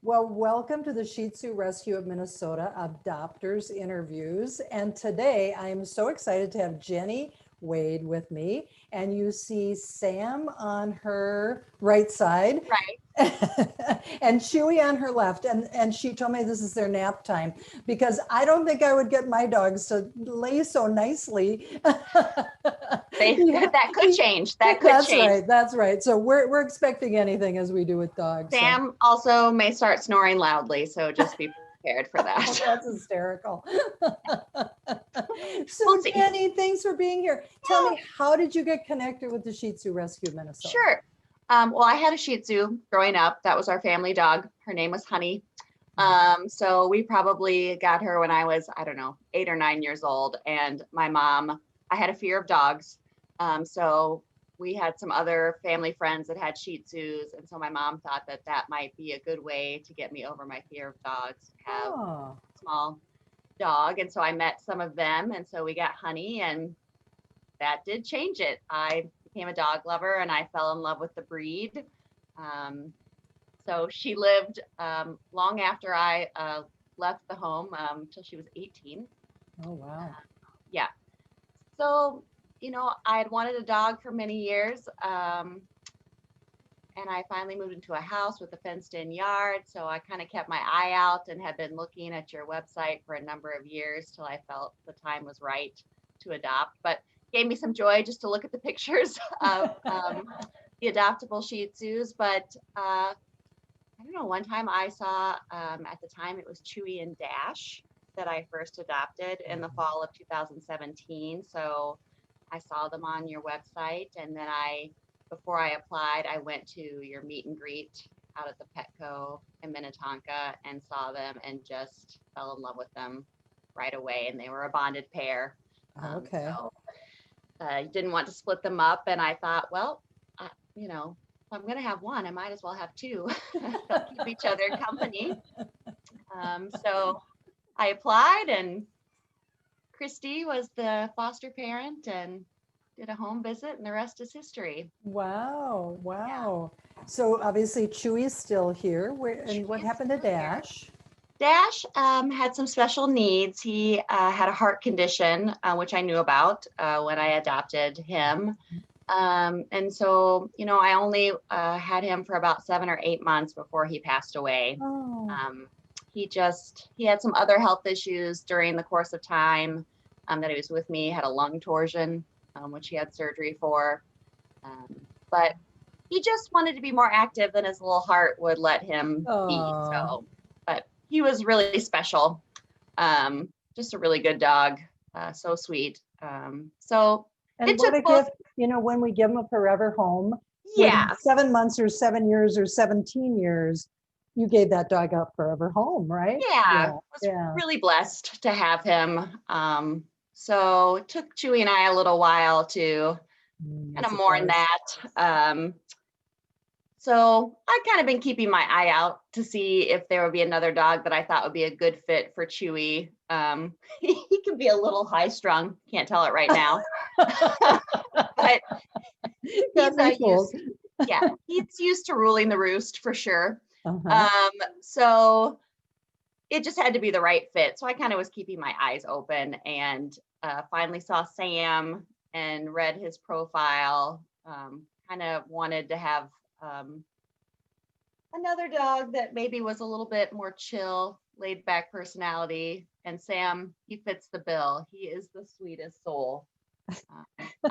Well, welcome to the Shih Tzu Rescue of Minnesota Adopters Interviews. And today I am so excited to have Jenny Wade with me. And you see Sam on her right side Right. and Chewie on her left. And she told me this is their nap time because I don't think I would get my dogs to lay so nicely. Yeah, That could change. That could that's change. right. That's right. So we're expecting anything as we do with dogs. So. Sam also may start snoring loudly, so just be prepared for Oh, that. that's hysterical. We'll So see. Jenny, thanks for being here. Tell me, how did you get connected with the Shih Tzu Rescue of Minnesota? Sure. Well, I had a Shih Tzu growing up. That was our family dog. Her name was Honey. So we probably got her when I was, I don't know, 8 or 9 years old. And my mom, I had a fear of dogs. So we had some other family friends that had Shih Tzus. And so my mom thought that that might be a good way to get me over my fear of dogs, to have Oh, a small dog. And so I met some of them. And so we got Honey, and that did change it. I became a dog lover and I fell in love with the breed. Um, so she lived long after I left the home till she was 18. oh wow. Yeah. So, I had wanted a dog for many years. And I finally moved into a house with a fenced in yard. So I kind of kept my eye out and had been looking at your website for a number of years till I felt the time was right to adopt. But gave me some joy just to look at the pictures of the adoptable Shih Tzus. But I don't know, one time I saw, at the time it was Chewie and Dash that I first adopted in the fall of 2017. So I saw them on your website, and then before I applied, I went to your meet and greet out at the Petco in Minnetonka and saw them and just fell in love with them right away. And they were a bonded pair. Okay. So I didn't want to split them up. And I thought, well, if I'm going to have one, I might as well have two. They'll keep each other company. So I applied, and Christy was the foster parent and did a home visit, and the rest is history. Wow, Yeah. wow. So obviously Chewie's still here. And what Chewie is happened to still here. Dash? Dash had some special needs. He had a heart condition, which I knew about when I adopted him. And so, I only had him for about 7 or 8 months before he passed away. Oh, He had some other health issues during the course of time that he was with me. He had a lung torsion, which he had surgery for. But he just wanted to be more active than his little heart would let him be. oh. So, but he was really special. Just a really good dog. So sweet. So And it what took a both. gift, when we give them a forever home, whether Yeah. 7 months or 7 years or 17 years, you gave that dog a forever home, right? Yeah, Yeah, was yeah. really blessed to have him. So it took Chewie and I a little while to kind Yes, of it mourn does. that. So I've kind of been keeping my eye out to see if there would be another dog that I thought would be a good fit for Chewie. He can be a little high strung, can't tell it right now, but Got me fooled. he's used to ruling the roost for sure. Uh-huh. So it just had to be the right fit. So I kind of was keeping my eyes open, and finally saw Sam and read his profile. Kind of wanted to have another dog that maybe was a little bit more chill, laid back personality. And Sam, he fits the bill. He is the sweetest soul.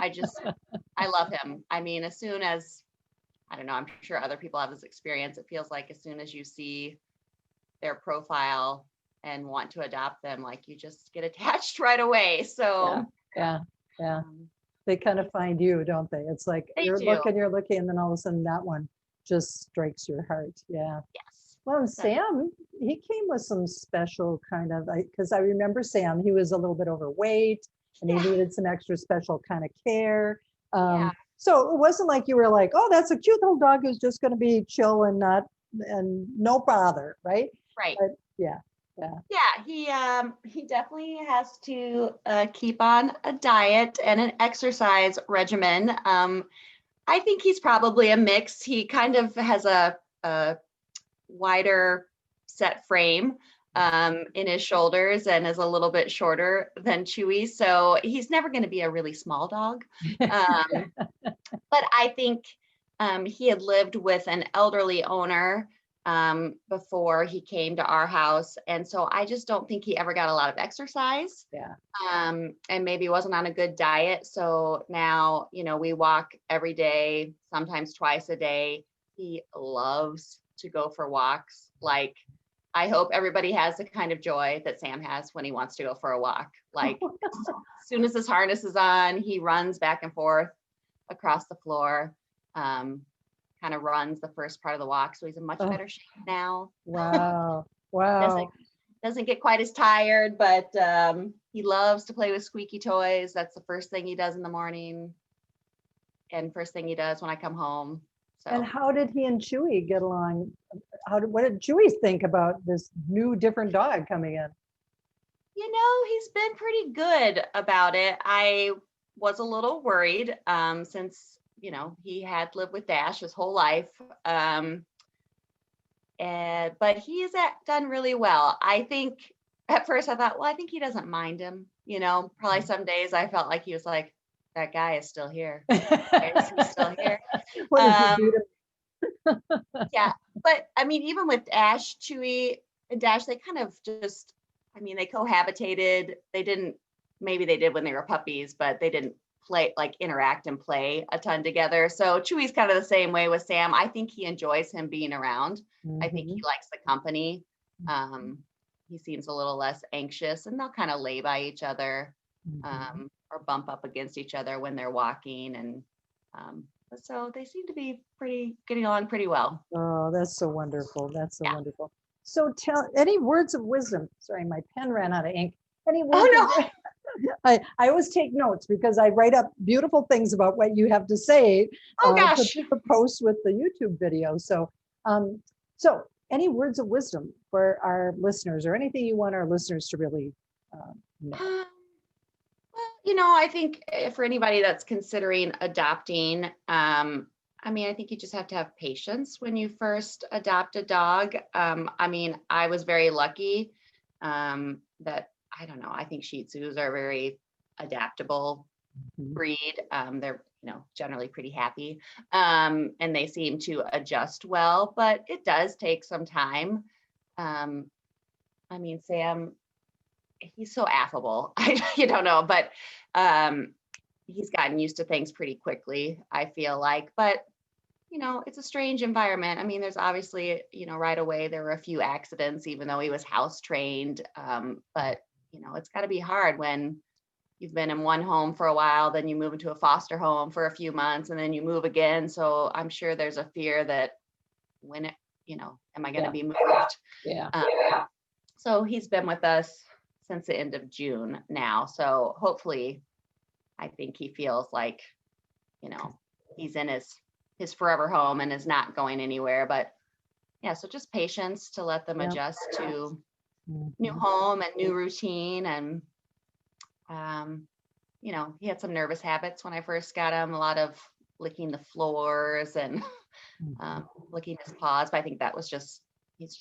I love him. I mean, as soon as, I don't know, I'm sure other people have this experience. It feels like as soon as you see their profile and want to adopt them, like you just get attached right away. So Yeah. They kind of find you, don't they? It's like they you're do. looking, and then all of a sudden that one just strikes your heart. Yeah. Yes. Well, and Sam, he came with some special kind of, because I remember Sam, he was a little bit overweight and he Yeah. needed some extra special kind of care. Yeah. So it wasn't like you were like, oh, that's a cute little dog who's just going to be chill and no bother, right? Right. But yeah. Yeah, he definitely has to keep on a diet and an exercise regimen. I think he's probably a mix. He kind of has a wider set frame in his shoulders and is a little bit shorter than Chewie. So he's never going to be a really small dog. But I think he had lived with an elderly owner before he came to our house. And so I just don't think he ever got a lot of exercise. Yeah. And maybe wasn't on a good diet. So now, we walk every day, sometimes twice a day. He loves to go for walks. Like, I hope everybody has the kind of joy that Sam has when he wants to go for a walk. Like, as soon as his harness is on, he runs back and forth across the floor, kind of runs the first part of the walk. So he's in much better shape now. Wow. Wow. Doesn't get quite as tired, but he loves to play with squeaky toys. That's the first thing he does in the morning and first thing he does when I come home. So. And how did he and Chewie get along? What did Chewie think about this new different dog coming in? He's been pretty good about it. I was a little worried since, he had lived with Dash his whole life. But he's done really well. I think at first I thought, well, I think he doesn't mind him. Probably some days I felt like he was like, that guy is still here. Is he still here? What did you do to Yeah. But I mean, even with Dash, Chewie and Dash, they kind of just, they cohabitated. Maybe they did when they were puppies, but they didn't interact and play a ton together. So Chewie's kind of the same way with Sam. I think he enjoys him being around. Mm-hmm. I think he likes the company. He seems a little less anxious, and they'll kind of lay by each other or bump up against each other when they're walking. And so they seem to be getting along pretty well. Oh, that's so wonderful. That's so wonderful. So any words of wisdom. Sorry, my pen ran out of ink. Any words I always take notes because I write up beautiful things about what you have to say. Oh gosh. To post with the YouTube video. So, so any words of wisdom for our listeners, or anything you want our listeners to really know? Well, I think for anybody that's considering adopting, I think you just have to have patience when you first adopt a dog. I was very lucky that, I don't know, I think Shih Tzus are a very adaptable breed. They're, generally pretty happy, and they seem to adjust well, but it does take some time. Sam, he's so affable. You don't know, but he's gotten used to things pretty quickly, I feel like. But it's a strange environment. There's obviously, right away there were a few accidents, even though he was house trained. But it's got to be hard when you've been in one home for a while, then you move into a foster home for a few months, and then you move again. So I'm sure there's a fear that am I going to be moved? Yeah. So he's been with us since the end of June now. So hopefully, I think he feels like, he's in his forever home and is not going anywhere. But yeah, so just patience to let them adjust to new home and new routine. And, he had some nervous habits when I first got him, a lot of licking the floors and licking his paws. But I think he's just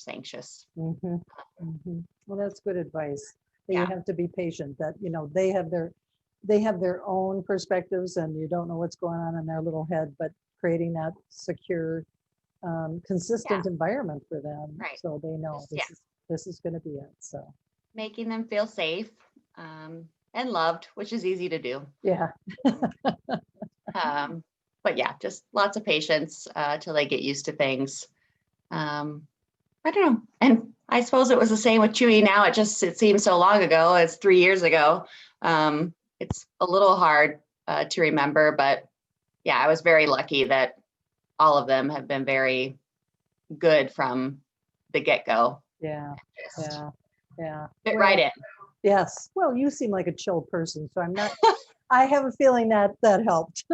anxious. Well, that's good advice. You have to be patient, that, they have their own perspectives and you don't know what's going on in their little head, but creating that secure, consistent environment for them. Right. So they know this is going to be it. So making them feel safe and loved, which is easy to do. Yeah. But yeah, just lots of patience till they get used to things. I don't know. And I suppose it was the same with Chewie now. It seems so long ago. It's 3 years ago. It's a little hard to remember, but yeah, I was very lucky that all of them have been very good from the get-go. Yeah. Fit right in. Yes. Well, you seem like a chill person, so I'm not. I have a feeling that helped.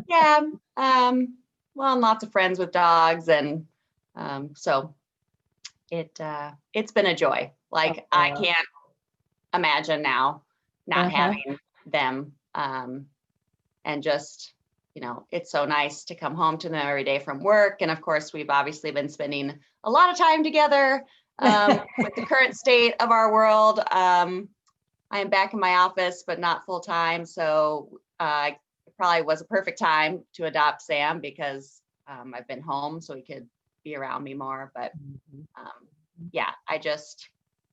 Yeah. Well, and lots of friends with dogs, and so it's been a joy. Like I can't imagine now not having them, and just it's so nice to come home to them every day from work. And of course, we've obviously been spending a lot of time together. With the current state of our world, I am back in my office, but not full time. So it probably was a perfect time to adopt Sam because I've been home so he could be around me more. But yeah,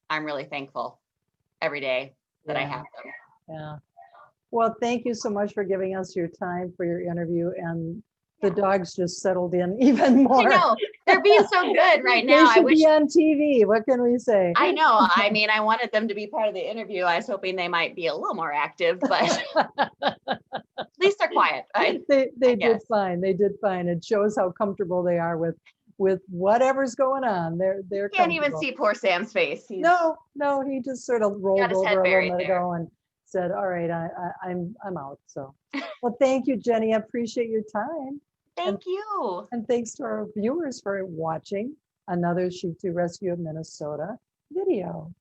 I'm really thankful every day that I have them. Yeah. Well, thank you so much for giving us your time for your interview, and the dogs just settled in even more. I know they're being so good right now. They should be on TV. What can we say? I know. I mean, I wanted them to be part of the interview. I was hoping they might be a little more active, but at least they're quiet. They did fine. They did fine. It shows how comfortable they are with whatever's going on. They're can't even see poor Sam's face. No, he just sort of rolled over a little bit ago and said, "All right, I'm out." So, well, thank you, Jenny. I appreciate your time. Thank you. And thanks to our viewers for watching another Shih Tzu Rescue of Minnesota video.